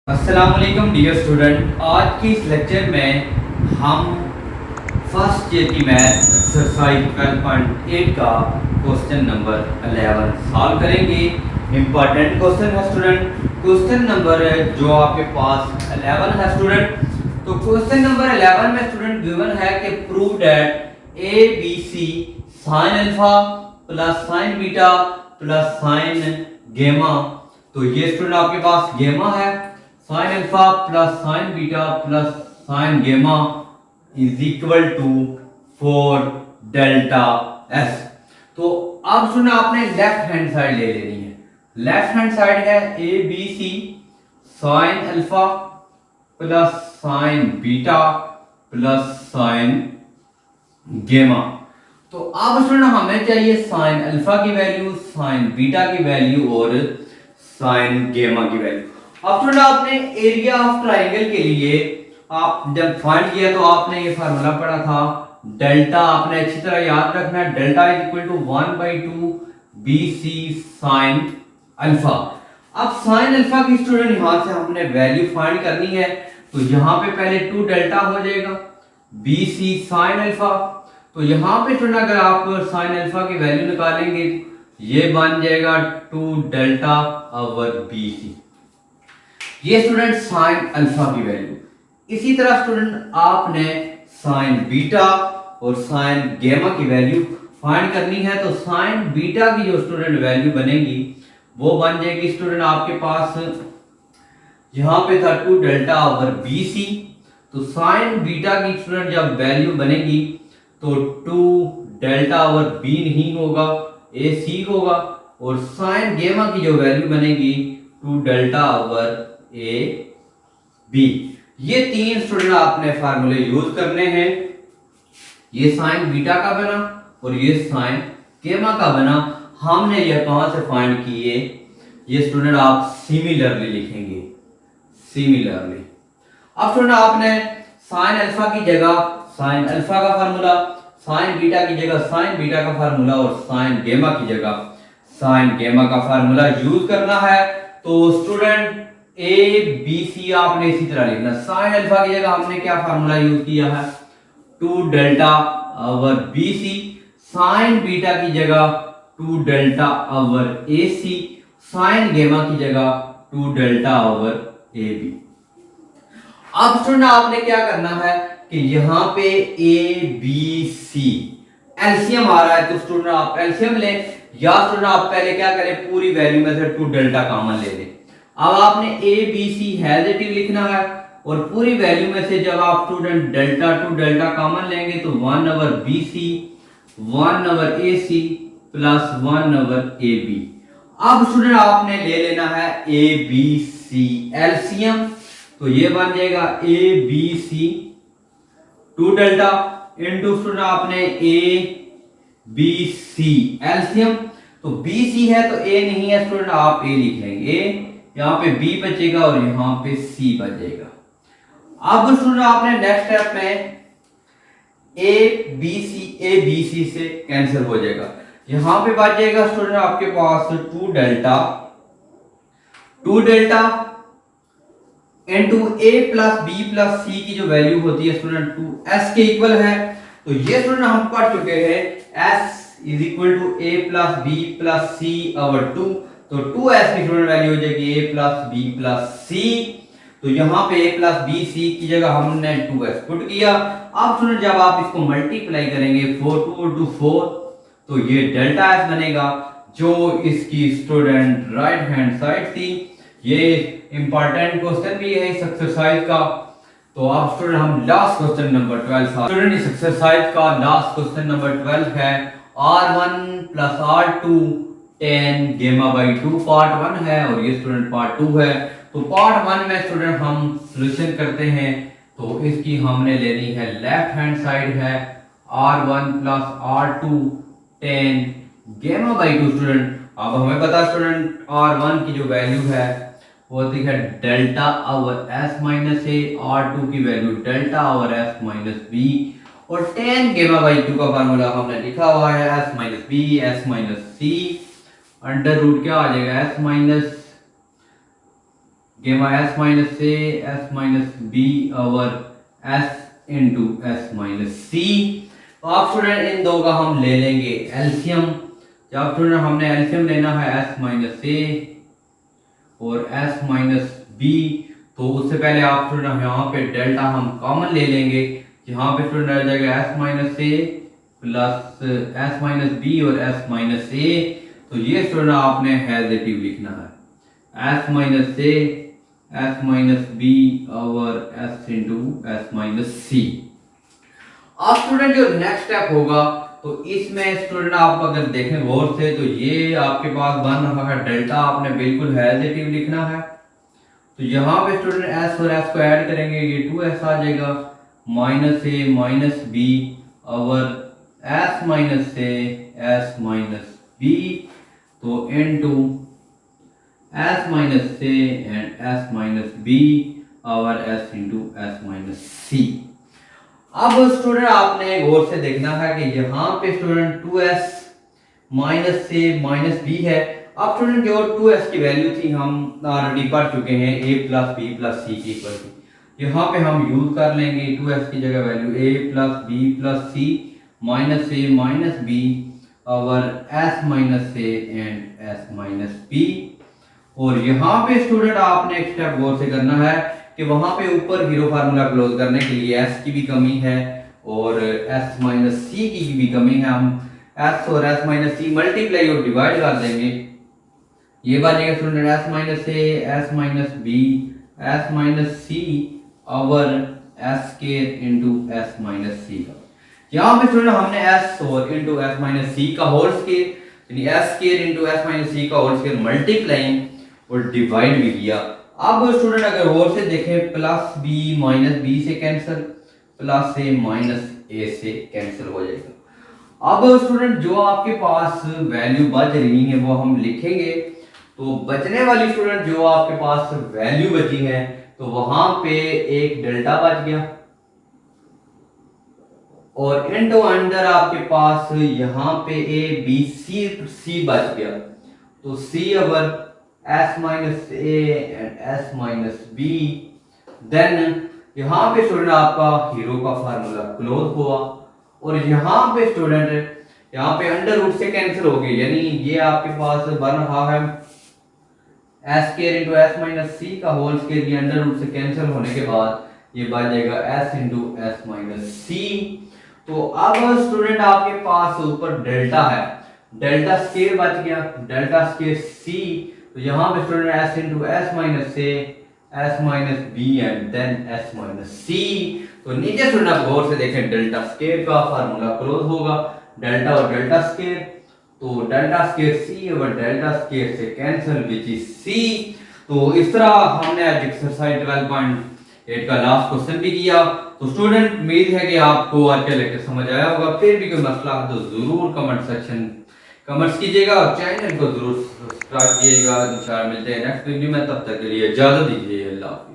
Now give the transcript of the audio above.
अस्सलाम वालेकुम dear student. आज की इस लेक्चर में हम फर्स्ट ईयर की मैथ एक्सरसाइज 12.8 का क्वेश्चन नंबर 11 सॉल्व करेंगे। इम्पॉर्टेंट क्वेश्चन है स्टूडेंट। क्वेश्चन नंबर जो आपके पास 11 है स्टूडेंट। तो क्वेश्चन नंबर 11 में स्टूडेंट गिवन है कि prove that A B C sine alpha plus sine beta plus sine gamma. तो ये स्टूडेंट आपके पास गेमा है, sine alpha plus sine beta plus sine gamma is equal to 4 delta S. तो अब सुना आपने लेफ्ट हैंड साइड ले लेनी है। लेफ्ट हैंड साइड है A B C sine alpha plus sine beta plus sine gamma. तो अब सुना हमें चाहिए साइन अल्फा की वैल्यू, साइन बीटा की वैल्यू और साइन गेमा की वैल्यू। अब सुना आपने एरिया ऑफ ट्राइंगल के लिए आप जब फाइंड किया तो आपने ये फार्मूला पढ़ा था डेल्टा, आपने अच्छी तरह याद रखना है। Delta is equal to 1/2 B C sine alpha. अब साइन अल्फा की स्टूडेंट यहां से हमने वैल्यू फाइंड करनी है, तो यहां पे पहले 2 डेल्टा हो जाएगा बी सी साइन अल्फा। तो यहां पे स्टूडेंट अगर आप साइन अल्फा की वैल्यू निकालेंगे ये बन जाएगा 2 डेल्टा ओवर बी सी। ये स्टूडेंट साइन अल्फा की वैल्यू। इसी तरह स्टूडेंट आपने साइन बीटा और साइन गेमा की वैल्यू फाइंड करनी है। तो साइन बीटा की जो स्टूडेंट वैल्यू बनेगी वो बन जाएगी स्टूडेंट आपके पास, यहां पे था 2 डेल्टा ओवर बी सी। तो साइन बीटा की स्टूडेंट जब वैल्यू बनेगी तो 2 डेल्टा ओवर बी नहीं होगा, ए सी होगा। और साइन गेमा की जो वैल्यू बनेगी 2 डेल्टा ओवर ए बी। ये तीन स्टूडेंट आपने फार्मूले यूज करने हैं। ये साइन बीटा का बना और ये साइन गेमा का बना। हमने ये कहां से फाइंड किए, ये स्टूडेंट आप सिमिलरली लिखेंगे, सिमिलरली। अब स्टूडेंट आपने साइन अल्फा की जगह साइन अल्फा का फार्मूला, साइन बीटा की जगह साइन बीटा का फार्मूला और साइन गेमा की जगह साइन गेमा का फार्मूला यूज करना है। तो स्टूडेंट ए बी सी आपने इसी तरह लिखना। साइन अल्फा की जगह हमने क्या फार्मूला यूज किया है 2 delta over B C. Sine beta की जगह 2 delta over A C. Sine gamma की जगह 2 डेल्टा ओवर ए बी। अब स्टूडेंट आपने क्या करना है कि यहां पे ए बी सी एलसीएम आ रहा है, तो स्टूडेंट आप एलसीएम लें, या स्टूडेंट आप पहले क्या करें पूरी वैल्यू में से 2 डेल्टा कॉमन ले लें। अब आपने ए बी सी हैजेटिव लिखना है और पूरी वैल्यू में से जब आप स्टूडेंट डेल्टा 2 डेल्टा कॉमन लेंगे तो 1 over B C 1 over A C plus 1 over A B. अब स्टूडेंट आपने ले लेना है ए बी सी एलसीएम। तो ये बन जाएगा A B C 2 delta into student आपने ए बी सी एलसीएम। तो बी सी है तो ए नहीं है स्टूडेंट, आप ए लिख लेंगे, यहाँ पे बी बचेगा और यहाँ पे सी बचेगा। अब स्टूडेंट आपने नेक्स्ट स्टेप में ए बी सी से कैंसिल हो जाएगा, यहां पे बच जाएगा स्टूडेंट आपके पास 2 डेल्टा इनटू ए प्लस बी प्लस सी की जो वैल्यू होती है स्टूडेंट 2s के इक्वल है। तो ये स्टूडेंट हम पढ़ चुके हैं s is equal to A plus B plus C over 2। तो 2s की स्टूडेंट वैल्यू हो जाएगी a plus B plus C. तो यहाँ पे a प्लस बी सी की जगह हमने 2s पुट किया। अब स्टूडेंट जब आप इसको मल्टीप्लाई करेंगे 4 2 4 तो ये डेल्टा s बनेगा, जो इसकी स्टूडेंट राइट हैंड साइड थी। ये इंपॉर्टेंट क्वेश्चन भी है इस एक्सरसाइज का। तो अब स्टूडेंट हम लास्ट क्वेश्चन नंबर 12 स्टूडेंट इस एक्सरसाइज का लास्ट क्वेश्चन नंबर 12 है r1 प्लस r2 10 गेमा बाई 2 पार्ट 1 है और ये स्टूडेंट पार्ट 2 है। तो पार्ट 1 में स्टूडेंट हम सॉल्यूशन करते हैं। तो इसकी हमने लेनी है लेफ्ट हैंड साइड है r1 प्लस r2 10 गेमा बाई 2 स्टूडेंट। अब हमें पता स्टूडेंट r1 की जो वैल्यू है वो होती है delta over s minus A, r2 की वैल्यू delta over s minus B और 10 गेमा बाई 2 का फार्मूला हमने लिखा हुआ है s minus B s minus C under root क्या आ जाएगा s minus gamma S minus A S minus B over S into S minus सी। तो आप स्टूडेंट इन दो का हम ले लेंगे एलसीएम। जब स्टूडेंट हमने एलसीएम लेना है एस माइनस ए और एस माइनस बी, तो उससे पहले आप स्टूडेंट यहाँ पे डेल्टा हम कॉमन ले लेंगे। यहाँ पे स्टूडेंट आ जाएगा S minus A plus S minus B और एस माइनस ए। तो ये स्टूडेंट आपने हैजेटिव लिखना है S minus A S minus B over S into S minus C. अब स्टूडेंट जो नेक्स्ट स्टेप होगा, तो इसमें स्टूडेंट आप अगर देखें गौर से, तो ये आपके पास बन रहा है डेल्टा, आपने बिल्कुल हैजेटिव लिखना है। तो यहाँ पे स्टूडेंट एस और एस को ऐड करेंगे, ये 2s आ जाएगा minus A minus B over S minus A S minus B, तो into S minus A and S minus B over S into S minus C. अब स्टूडेंट आपने गौर से देखना है कि यहाँ पे student 2s minus A minus B है। अब स्टूडेंट जो 2s की वैल्यू थी हम ऑलरेडी पढ़ चुके हैं a प्लस बी प्लस सी की इक्वल थी। यहाँ पे हम यूज कर लेंगे 2s की जगह value a plus B plus C minus A minus B over s minus A and s minus B. और यहाँ पे स्टूडेंट आपने एक स्टेप गौर से करना है कि वहां पे ऊपर जीरो फार्मूला क्लोज करने के लिए s की भी कमी है और s माइनस सी की भी कमी है। हम s और s माइनस सी मल्टीप्लाई और डिवाइड कर देंगे। ये बनेगा स्टूडेंट s माइनस ए s minus B s minus C over s square into s minus सी का। यहाँ पे स्टूडेंट हमने s और इनटू s माइनस सी का होल स्क्वायर यानी s square into s minus सी का होल स्क्वायर मल्टीप्लाई और डिवाइड भी किया। अब स्टूडेंट अगर और से देखें प्लस बी माइनस बी से cancel, plus a minus a से कैंसिल हो जाएगा। अब स्टूडेंट जो आपके पास वैल्यू बच रही है वो हम लिखेंगे। तो बचने वाली स्टूडेंट जो आपके पास वैल्यू बची है, तो वहां पे एक डेल्टा बच गया और इनटू अंडर आपके पास यहाँ पे ए बी सी बच गया। तो c over s minus A and s minus b. Then यहाँ पे स्टूडेंट आपका हीरो का फार्मूला क्लोज हुआ और यहाँ पे स्टूडेंट यहाँ पे अंडर रूट से कैंसिल हो गई, यानी ये आपके पास बन रहा है s square into s minus सी का होल स्क्वायर। ये अंडर रूट से कैंसिल होने के बाद ये बन जाएगा s इनटू s माइनस सी। तो अब स्टूडेंट आपके पास ऊपर डेल्टा है, डेल्टा स्क्वायर बच गया, डेल्टा स्क्वायर सी। तो यहाँ पे student s into S minus A s minus b and then s minus सी। तो नीचे स्टूडेंट आप गौर से देखें डेल्टा स्क्वायर का फार्मूला क्लोज होगा, डेल्टा और डेल्टा स्क्वायर, तो delta square c over delta square से कैंसिल विच इज सी। तो इस तरह हमने आज एक्सरसाइज 12.8 का लास्ट क्वेश्चन भी किया। तो स्टूडेंट उम्मीद है कि आपको आज का लेक्चर समझ आया होगा। फिर भी कोई मसला है तो जरूर कमेंट्स कीजिएगा और चैनल को जरूर सब्सक्राइब कीजिएगा। इंशाल्लाह मिलते हैं नेक्स्ट वीडियो में, तब तक के लिए इजाजत दीजिए। अल्लाह।